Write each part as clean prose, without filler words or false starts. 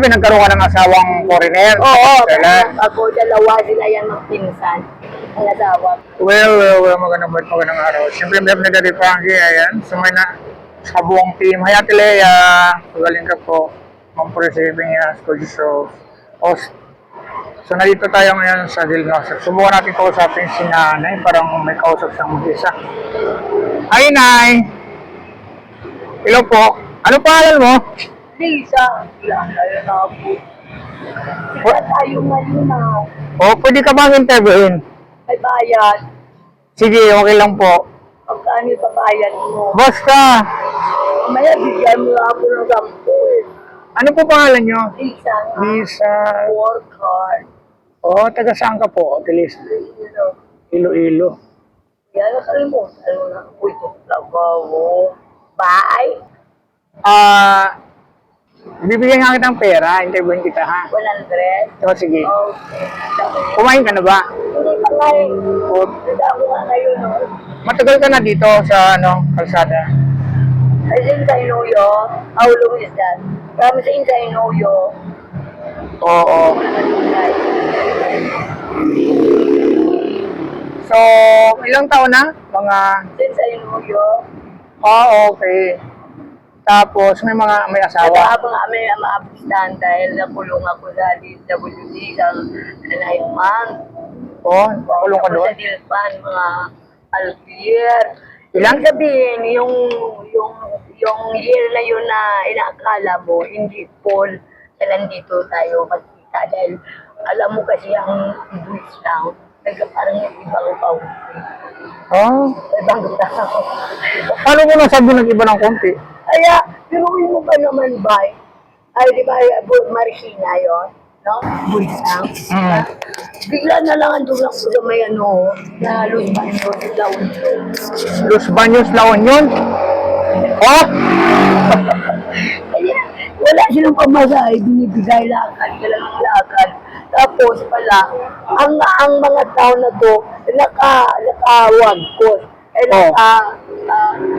Nagkaroon ka ng asawang foreigner? Oo, Kailan? ako, dalawa sila yan magpinsan. Ang asawa. Well, magandang araw. Siyempre, may Daddy Frankie, ayan. Sumay na sa buong team. Hi, Ate Lea. Pagaling ka po. Ma'am for receiving school show. So, nandito tayo ngayon sa Dilnosas. Subukan natin kausapin si Nanay. Parang may kausap siyang mag-isa. Hi, Nay! Hello po. Ano pangalan mo? Lisa, lang tayo na po. Wala tayo malinaw. Pwede ka bang interviewin? May bayad. Sige, okay lang po. Pagkano yung babayad mo? Basta, Mamaya bigyan mo ako ng gampo eh. ano po pangalan nyo? Lisa nga. Lisa. Work hard. Taga saan ka po? At least, Iloilo. Yan, nakalimutan mo na. Uy, ito trabaho. Bye. Bibigyan nga kitang pera, interviewin kita ha. 100. So, sige. Okay. Kumain ka na ba? Hindi pa kayo. Hindi ako nga ngayon. No? Matagal ka na dito sa kalsada. I think I know you. How long is that? From since I know you. Oo. So, ilang taon na? Mga... Since I know you. Okay. Tapos, may asawa. At habang may maabistan dahil nakulong ako sa DWD sa 9 months. Nakulong ka Ako doon? sa Dilpan, mga alfier. Ilan? Ibig sabihin, yung year na yun na inaakala mo, hindi full na nandito tayo magkita. Dahil alam mo kasi ang English lang, parang ibang kaunti. Ibang tao. Paano mo nasabi nag-iba ng konti? Kaya, pinuwi mo pa naman ba? Ay, di ba, Marikina yun? No? Bulisang. Bigla na lang andun ako sa may na Los Baños, La Union. Los Baños, La Union? Kaya, wala silang pamasahe, binibigay lakad, kailangan lakad. Tapos pala, ang mga tao na to, nakawagkos.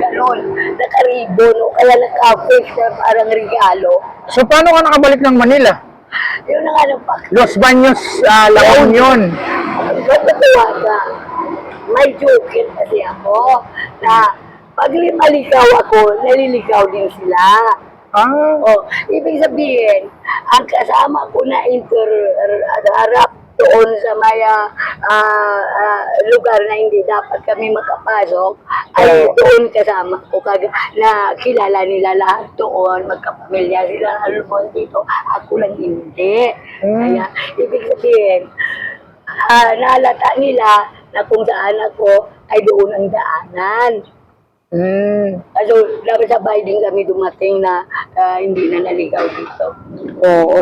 Ganon, naka-ribbon, o kaya naka-fix na parang regalo. So, paano ka nakabalik ng Manila? Yun ang ano pa. Los Baños, La Union. Natutuwa ka. May joke kasi ako na pag malikaw ako, naliligaw din sila. Ibig sabihin, ang kasama ko na harap doon sa may lugar na hindi dapat kami makapasok, ay doon kasama ko na kilala nila lahat doon, magkapamilya sila na lumon dito, ako lang hindi. Kaya, ibig sabihin, naalata nila na kung saan ako ay doon ang daanan. So, sabay din kami dumating na hindi na naligaw dito.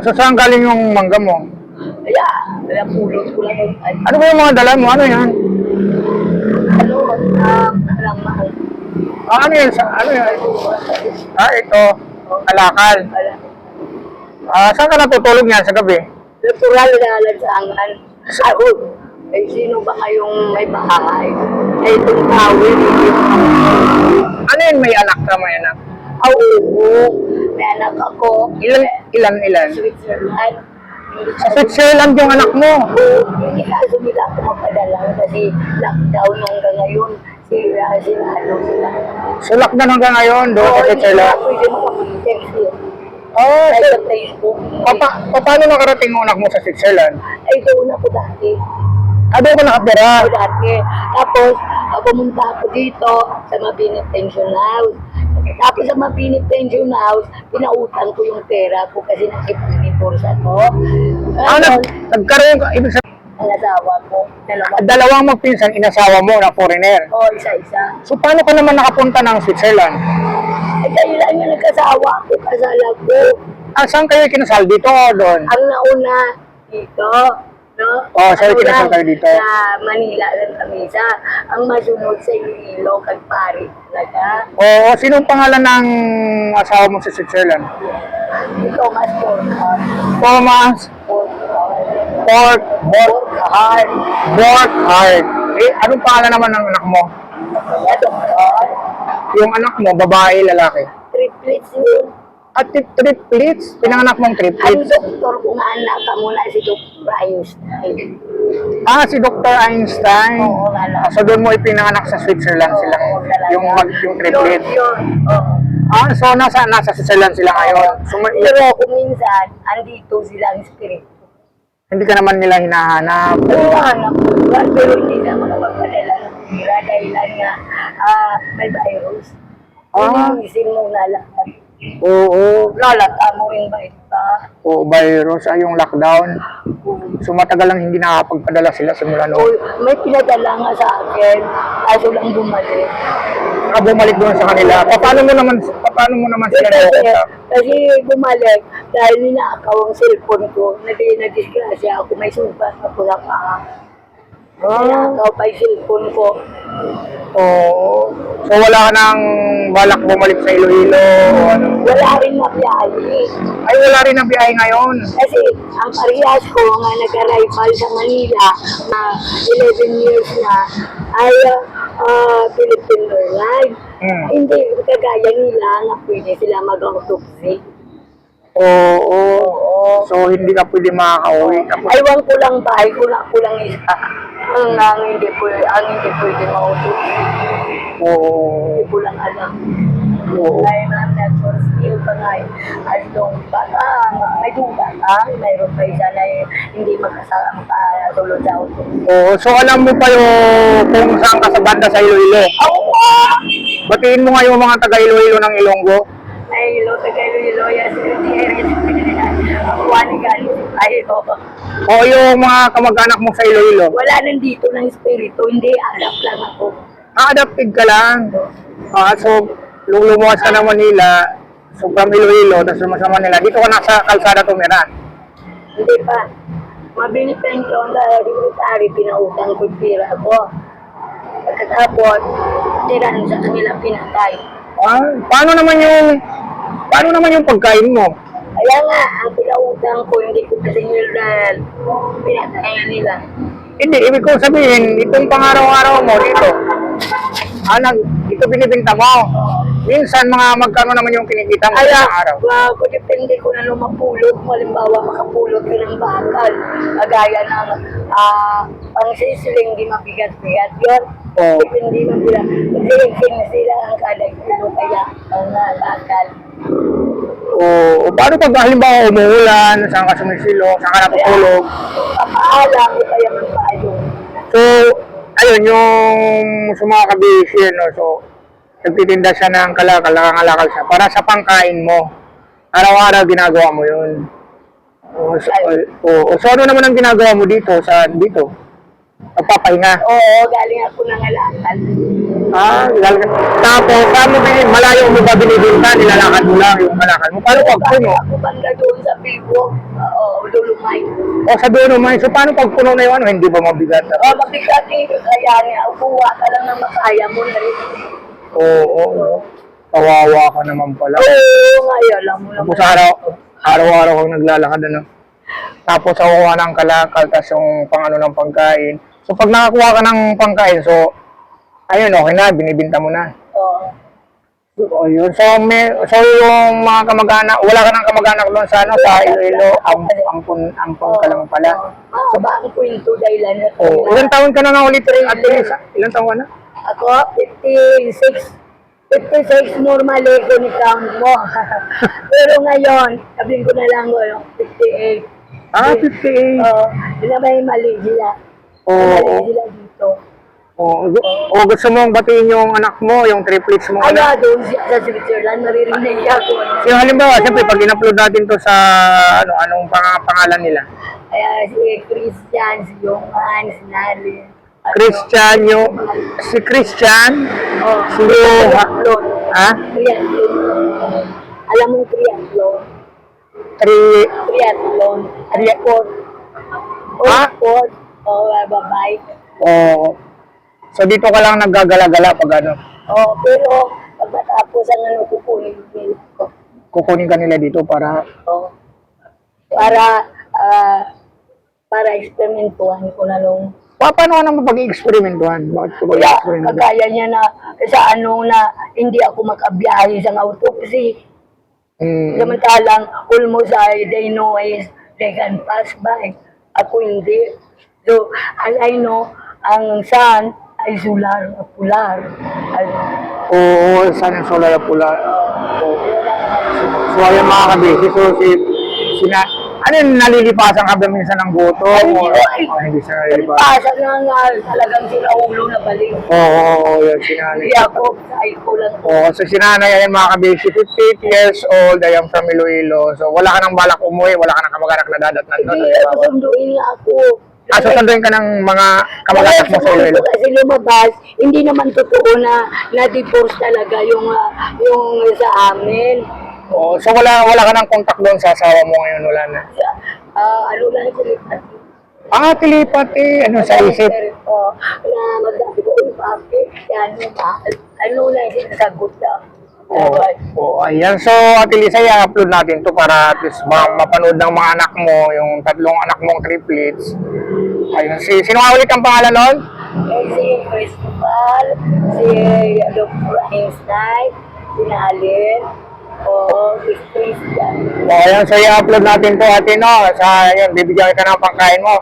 So saan galing yung mangga mo? Kaya pulot ko lang. Ano ba yung mga dala mo? Ano yan? Alang mahal. Ano yan? Ano yan? Ito. Kalakal. Saan ka natutulog yan sa gabi? Natural na alansangan. Sino ba kayong may bahay? Ay, itong tawid. Ano yun? May anak ka, may anak? Oo. May anak ako. Ilan? Switzerland. Sa Switzerland yung anak mo? Hindi kaso nila ako mapadala kasi lockdown hanggang ngayon. Sila. So, lockdown hanggang ngayon doon sa Switzerland? Oo, hindi makapag-text yun. Sa Facebook. Paano nakarating yung anak mo sa Switzerland? Ay, doon ako dati. Doon ka nakatira? Ako dati. Tapos, pumunta ako dito sa Mabini Pension House. Tapos sa Mabini Pension House, pinautang ko yung pera ko kasi nakipag-divorce ako. Nagkaroon ka, ibig sabihin, Ang asawa ko, dalawang magpinsan, inasawa mo na foreigner. isa-isa. So, paano ka naman nakapunta ng Switzerland? Ay, dahil lang yung nagkasawa ko, kasala ko. Saan kayo kinasal? Dito o doon? Ang nauna, dito. No? Saan kinasal kayo dito? Sa Manila lang kami sa. Ang masunod sa Iloilo, Kagpari talaga. Sinong pangalan ng asawa mo sa Switzerland? Thomas Borkhard. Thomas Borkhard. Anong pangalan naman ng anak mo? Doktor. Yung anak mo, babae, lalaki? Triplets yun. At triplets? Pinanganak mong Ang triplets? doktor kung anak ka muna si Dr. Einstein. Ah, si Dr. Einstein. Oo, wala. So doon mo ipinanganak sa Switzerland sila. Oo, talaga. Yung triplets. Yun. Oo. Ah, so nasa Switzerland sila ngayon. So Pero kung minsan, andito silang spirit. hindi ka naman nila hinahanap. Oo, anak ko. Pero hindi na makapagpadala ng pira dahilan nga may virus. Ah. Iniisin mo na lahat. Oo. Lalata mo yung ba? O virus ay yung lockdown. So matagal lang hindi nakakapagpadala sila simula O, noon. may pinadala nga sa akin, kaso lang bumalik. Saka bumalik doon sa kanila. Paano mo naman sila nakukontak? Kasi bumalik, dahil ninakaw ang cellphone ko, na-disgrasya ako, may sugat ako sa paa. Ninakaw pa yung cellphone ko. Oo. So wala ka nang balak bumalik sa Iloilo o ano? Wala rin na biyahe. Ay wala rin ang biyahe ngayon. Kasi ang parehas ko nga nag-arrival sa Manila na 11 years na ay Philippine Airlines. Hmm. Hindi kagaya nila nga pwede sila mag-autopsy. Oo. So hindi ka pwede makakauwi. Aywan ko lang ba, ay kulang isa. Ang hindi pwede ma-autopsy. Oo. Hindi ko lang alam. Oo. Ay ma'am, for still pa nga as long baka may duda ka, mayroon pa isa na hindi magkasama tulad sa auto. Oo. So alam mo pa yung kung saan ka sa banda sa Iloilo. Oo! Batiin mo nga yung mga taga Iloilo ng Ilonggo. Ay, ilo, Tagailo, yes, Juan galing tayo. O yung mga kamag-anak mo sa Iloilo. Wala nandito ng espiritu, hindi, harap lang ako. Adapted ka lang. So lumuwas ka ng Manila. So from Iloilo, tapos lumasa Manila. Dito ka nasa kalsada tumira. Hindi pa. Mabili pa yung taon dahil secretary, pinautang ko yung pira ko. Pagkatapos, tiran sa kanila pinatay. Ah, paano naman yung pagkain mo? Kaya nga, ang pinautang ko, hindi ko kasi dahil pinatay nila. Hindi, ibig ko sabihin, itong pang-araw-araw mo dito, ito binibinta mo. Minsan, magkano naman yung kinikita mo Kaya, sa araw? kung depende ko na lumapulot mo, halimbawa makapulot ko ng bakal, kagaya ng pang-sisling, di mabigat-bigat yun. Oo. Depende mo sila. Kasi sila ang kadagino, kaya ang bakal. O paano pag halimbawa umuulan, saan ka sumisilo, saan ka natutulog? Kapaalam ko kaya magpayong. So, ayun, yung sa mga kabisi, no, so, nagtitinda siya ng kalakal siya para sa pangkain mo. Araw-araw ginagawa mo yun. So ano naman ang ginagawa mo dito? Nagpapahinga. Oo, galing ako ng alakal. Tapos, malayo mo ba binibinta? Nilalakad mo lang yung kalakal mo. Paano pag puno? Ako banda doon sa Bilbo. Oo, Dolomite. O sa doon naman, so paano pag puno na yun? Hindi ba mabigat? Oo, mabigat eh. Kaya niya, upuha ka lang ng makaya mo na rin. Oo. Kawawa ka naman pala. Oo, ngayon, alam mo naman. Tapos araw-araw kang naglalakad, ano? Tapos kukuha ng kalakal, tapos yung pang ng pagkain. So pag nakakuha ka ng pangkain, so ayun, okay na, binibinta mo na. Oo. O yun. So yung mga kamag-anak, wala ka ng kamag-anak doon sa sa Iloilo, ampun ka lang pala. Mahaba ang kwento dahilan na Ilang taon ka na nga ulit rin, Ate Lisa? Ilang taon ka na? Ako, 56. 56 normally kung i-count mo. Pero ngayon, sabihin ko na lang, 58. 58. Oo, yun na may mali sila. Oo. Mali sila dito. O gusto mong batiin yung anak mo, yung triplets mo. Kaya doon siya sa Switzerland, maririnig niya ako. So halimbawa, siyempre pag in-upload natin to sa anong pangalan nila? Kaya si Christian, si Johan, si Nalin. Si Christian, Oh, si Johan, triathlon. ha? Triathlon. Alam mo triathlon? Triathlon. Sport. Sport. Bye-bye. So dito ka lang naggagala-gala pag ano, Pero pag matapos ang kukunin yung bill ko. kukunin ka nila dito para, Para eksperimentuhan ko na nung paano ka naman pag-i-experimentuhan? Bakit ko kaya pag-i-experimentuhan? kagaya niya na sa na hindi ako makabiyahe sa autopsy. Samantalang almost they know they can pass by. Ako hindi. So, as I know, ang sun ay pular. Ano, Oo, sana solar na pula. So, ayun mga kabisi. So, ano yung nalilipasan ka ba minsan ng gutom? Hindi siya nalilipasan. Pasa na nga, talagang sila ulo na balik. Oo, yun, sinanay. Hindi ako, ay ko lang. Oo, so sinanay yan mga kabisi, 58 years old, I am from Iloilo. So, wala ka nang balak umuwi, wala ka nang kamag-anak na dadatnan doon. Hindi, susunduin niya ako. Susunduin ka ng mga kamag-anak mo sa Iloilo. Kasi lumabas, hindi naman totoo na na-divorce talaga yung sa amin. Oo, so wala ka nang contact doon sa asawa mo ngayon, wala na. Ano lang ko Tilipat ano sa isip? Na magsabi ko, bakit? Ano lang sinasagot niya. Oo, ayan. So, Ate Lisa, i-upload natin to para at least mapanood ng mga anak mo, yung tatlong anak mong triplets. Ayun, sino nga ulit ang pangalan nun? Si Cristobal, si Dr. Einstein, si Nalin, si Christian. Ayan, so i-upload natin to, ate, no? Sa, ayan, bibigyan ka ng pangkain mo.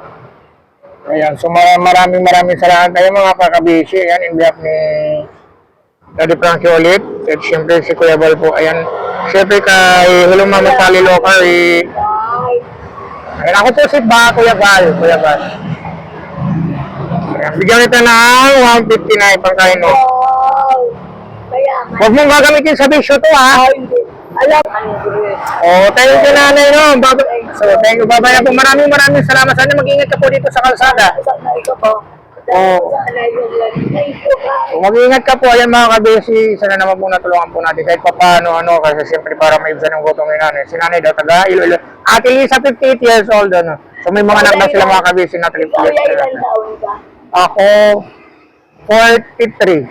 Ayan, so maraming salamat tayo mga kakabisi. Ayan, in behalf ni Daddy Frankie ulit. At syempre si Kuya Bal po. Ayan, syempre kay Hello Mama Sally Locar. Ayan, ako po si Kuya Bal. Ayan, bigyan kita ng 150 na ipangkain mo. Huwag mong gagamitin sa bisyo to, ha? Hindi. Alam, Thank you, nanay, no? So, thank you, babay po. Maraming salamat. Sana mag-ingat ka po dito sa kalsada. Mag-ingat ka po. Ayan mga kabesi, sana naman po natulungan po natin kahit pa paano, kasi siyempre para may ibsan ng gutom ni nanay. Si nanay daw, taga Iloilo. Ate Lisa, 58 years old, So, may mga anak na sila mga kabesi na 3 Ikaw years. ay ilang taon ka? Ako, 43.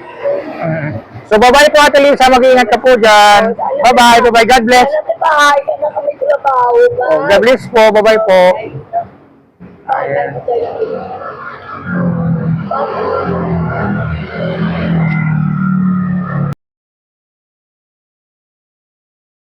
So, bye-bye po, Ate Lisa. Mag-ingat ka po dyan. Bye-bye. God bless. Alam mo, bahay ka na kami trabaho ba? God bless po. Bye-bye po. Ayan.